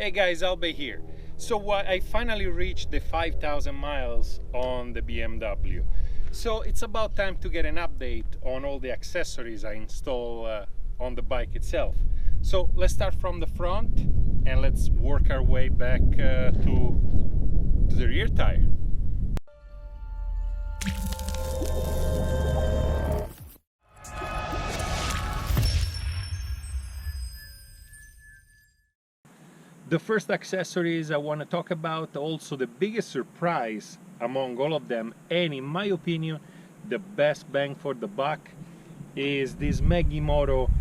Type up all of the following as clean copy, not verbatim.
Hey guys, Albe here. So I finally reached the 5,000 miles on the BMW. So it's about time to get an update on all the accessories I install on the bike itself. So let's start from the front and let's work our way back to the rear tire. The first accessories I want to talk about, also the biggest surprise among all of them, and in my opinion the best bang for the buck, is this Maggie Moto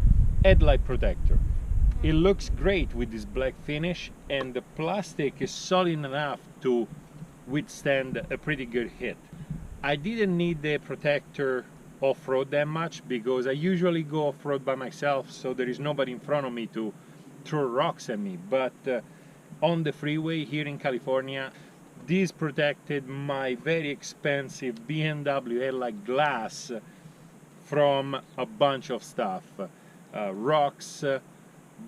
headlight protector. It looks great with this black finish, and the plastic is solid enough to withstand a pretty good hit. I didn't need the protector off-road that much because I usually go off-road by myself, so there is nobody in front of me to throw rocks at me, but on the freeway here in California, this protected my very expensive BMW headlight glass from a bunch of stuff, rocks,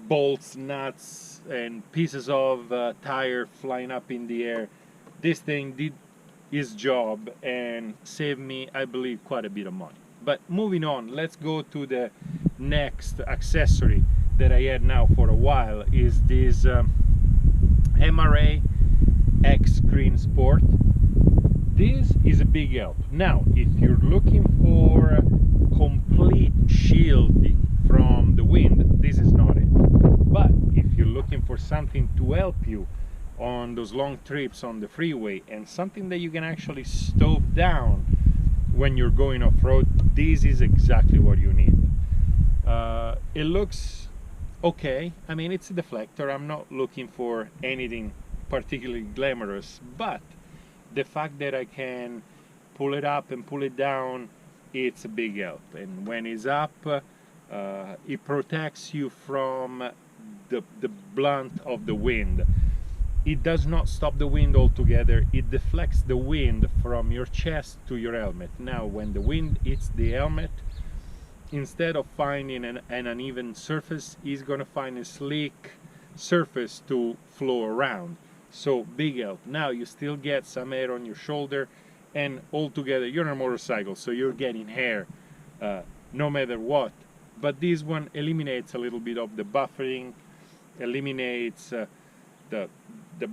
bolts, nuts, and pieces of tire flying up in the air. This thing did its job and saved me, I believe, quite a bit of money. But moving on, let's go to the next accessory that I had now for a while, is this MRA X-creen Sport. This is a big help. Now, if you're looking for complete shielding from the wind, this is not it. But if you're looking for something to help you on those long trips on the freeway and something that you can actually stove down when you're going off-road, this is exactly what you need. It looks okay. I mean, it's a deflector. I'm not looking for anything particularly glamorous, but the fact that I can pull it up and pull it down, it's a big help. And when it's up, it protects you from the blunt of the wind. It does not stop the wind altogether. It deflects the wind from your chest to your helmet. Now, when the wind hits the helmet, instead of finding an uneven surface, he's going to find a sleek surface to flow around. So big help. Now you still get some air on your shoulder, and altogether you're on a motorcycle, so you're getting air no matter what. But this one eliminates a little bit of the buffering, eliminates the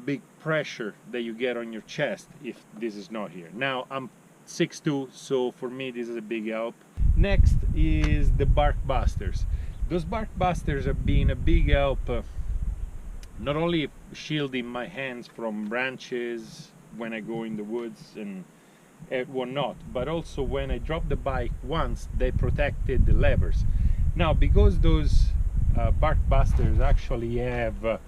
big pressure that you get on your chest if this is not here. Now I'm 6'2", so for me this is a big help. Next is the Barkbusters. Those Barkbusters have been a big help, not only shielding my hands from branches when I go in the woods and whatnot, but also when I drop the bike once, they protected the levers. Now, because those Barkbusters actually have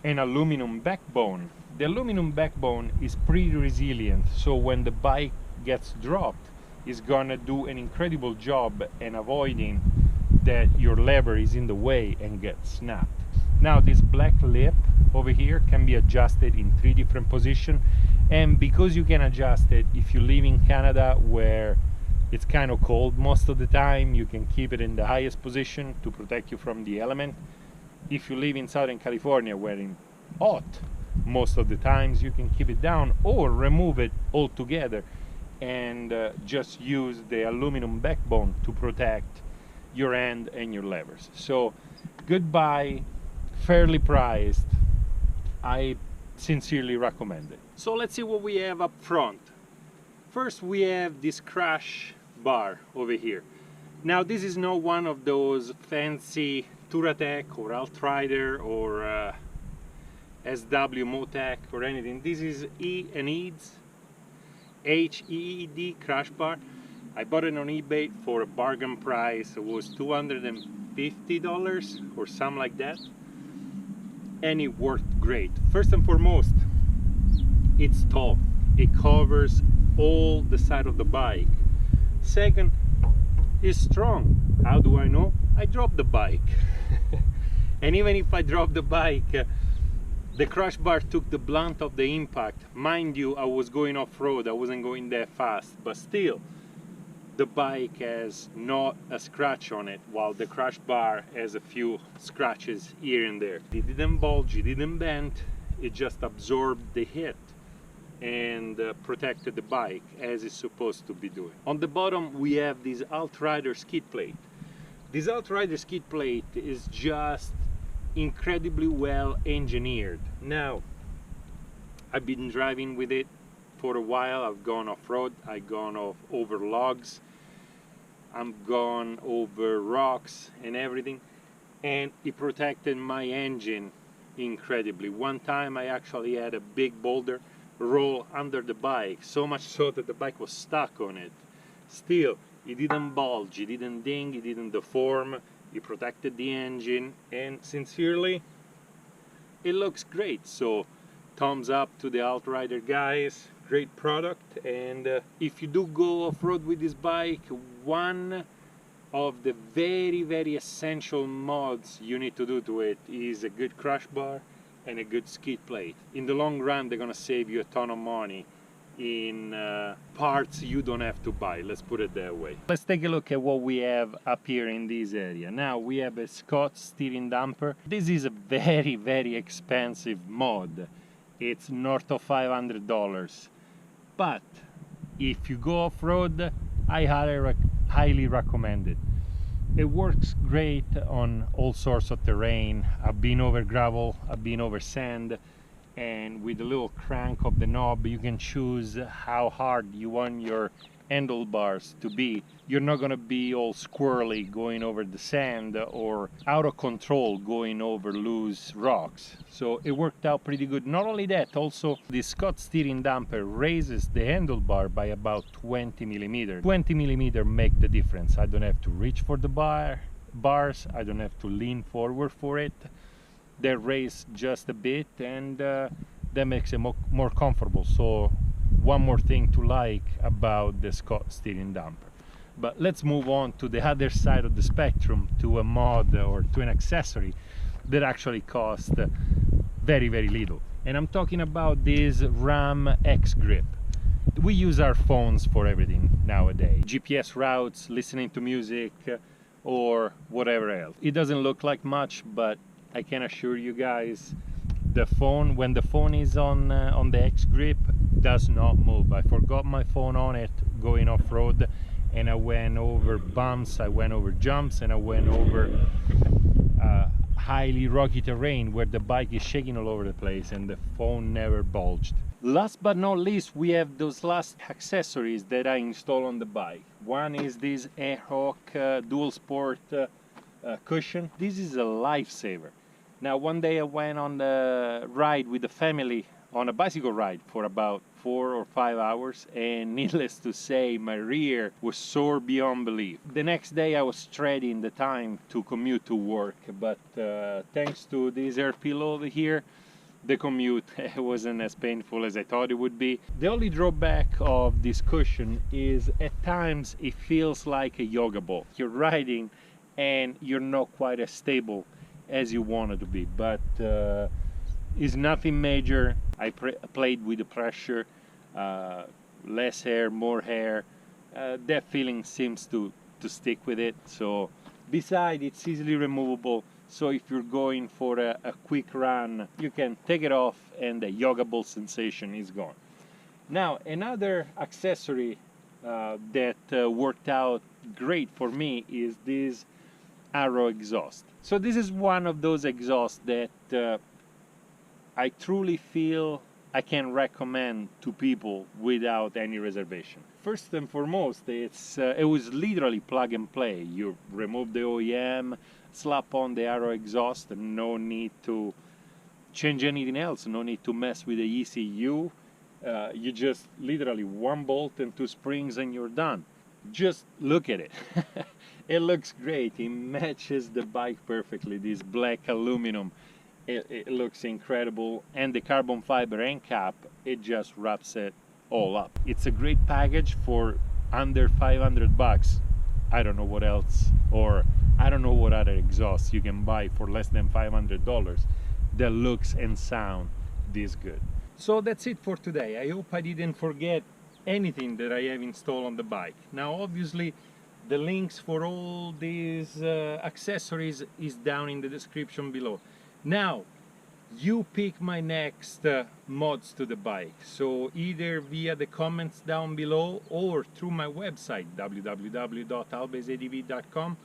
an aluminum backbone, the aluminum backbone is pretty resilient, so when the bike gets dropped, it's gonna do an incredible job in avoiding that your lever is in the way and gets snapped. Now, this black lip over here can be adjusted in 3 different positions, and because you can adjust it, if you live in Canada where it's kind of cold most of the time, you can keep it in the highest position to protect you from the element. If you live in Southern California where it's hot most of the times, you can keep it down or remove it altogether and just use the aluminum backbone to protect your hand and your levers. So good buy, fairly priced. I sincerely recommend it. So let's see what we have up front. First, we have this crash bar over here. Now, this is not one of those fancy DuCATI or Altrider or SW Motec or anything. This is H-E-E-D crash bar. I bought it on eBay for a bargain price. It was $250 or something like that, and it worked great. First and foremost, it's tall. It covers all the side of the bike. Second, it's strong. How do I know? I dropped the bike. And even if I dropped the bike, the crash bar took the blunt of the impact. Mind you, I was going off-road, I wasn't going that fast, but still, the bike has not a scratch on it, while the crash bar has a few scratches here and there. It didn't bulge, it didn't bend, it just absorbed the hit and protected the bike as it's supposed to be doing. On the bottom we have this Altrider skid plate. This Altrider skid plate is just incredibly well engineered. Now, I've been driving with it for a while. I've gone off-road, I've gone over logs, I've gone over rocks and everything, and it protected my engine incredibly. One time I actually had a big boulder roll under the bike, so much so that the bike was stuck on it. Still, it didn't bulge, it didn't ding, it didn't deform, it protected the engine, and sincerely, it looks great. So, thumbs up to the Altrider guys, great product. And if you do go off-road with this bike, one of the very essential mods you need to do to it is a good crash bar and a good skid plate. In the long run, they're gonna save you a ton of money in parts you don't have to buy, let's put it that way. Let's take a look at what we have up here in this area. Now we have a Scott steering damper. This is a very expensive mod. It's north of $500, but if you go off-road, I highly recommend it. It works great on all sorts of terrain. I've been over gravel, I've been over sand, and with the little crank of the knob you can choose how hard you want your handlebars to be. You're not gonna be all squirrely going over the sand or out of control going over loose rocks. So it worked out pretty good. Not only that, also the Scott steering damper raises the handlebar by about 20 millimeters. 20 millimeters make the difference. I don't have to reach for the bars, I don't have to lean forward for it. They raise just a bit, and that makes it more comfortable. So one more thing to like about the Scott steering damper. But let's move on to the other side of the spectrum, to a mod or to an accessory that actually costs very little. And I'm talking about this RAM X grip. We use our phones for everything nowadays. GPS routes, listening to music, or whatever else. It doesn't look like much, but I can assure you guys, the phone, when the phone is on the X grip, does not move. I forgot my phone on it going off-road, and I went over bumps, I went over jumps, and I went over highly rocky terrain where the bike is shaking all over the place, and the phone never bulged. Last but not least, we have those last accessories that I installed on the bike. One is this AirHawk DualSport cushion. This is a lifesaver. Now, one day I went on the ride with the family on a bicycle ride for about 4 or 5 hours, and needless to say, my rear was sore beyond belief. The next day I was treading the time to commute to work, but thanks to this air pillow over here, the commute wasn't as painful as I thought it would be. The only drawback of this cushion is at times it feels like a yoga ball. You're riding and you're not quite as stable as you want it to be, but it's nothing major. I played with the pressure, less hair, more hair. That feeling seems to stick with it. So besides, it's easily removable, so if you're going for a quick run, you can take it off and the yoga ball sensation is gone. Now, another accessory that worked out great for me is this Arrow exhaust. So this is one of those exhausts that I truly feel I can recommend to people without any reservation. First and foremost, it was literally plug and play. You remove the OEM, slap on the Arrow exhaust, and no need to change anything else, no need to mess with the ECU. You just literally one bolt and 2 springs and you're done. Just look at it. It looks great. It matches the bike perfectly. This black aluminum, it looks incredible, and the carbon fiber end cap, it just wraps it all up. It's a great package for under $500. I don't know what else, or I don't know what other exhausts you can buy for less than $500 that looks and sound this good. So that's it for today. I hope I didn't forget anything that I have installed on the bike. Now obviously the links for all these accessories is down in the description below. Now you pick my next mods to the bike, so either via the comments down below or through my website www.albezadv.com.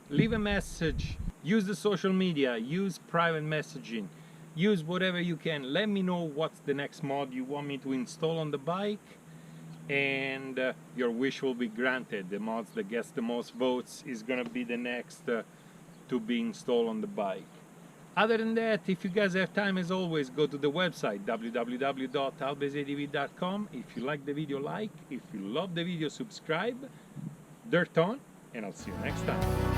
leave a message, use the social media, use private messaging, use whatever you can. Let me know what's the next mod you want me to install on the bike, and your wish will be granted. The mods that gets the most votes is gonna be the next to be installed on the bike. Other than that, if you guys have time, as always, go to the website www.albezadv.com. If you like the video, like. If you love the video, subscribe. Dirt on, and I'll see you next time.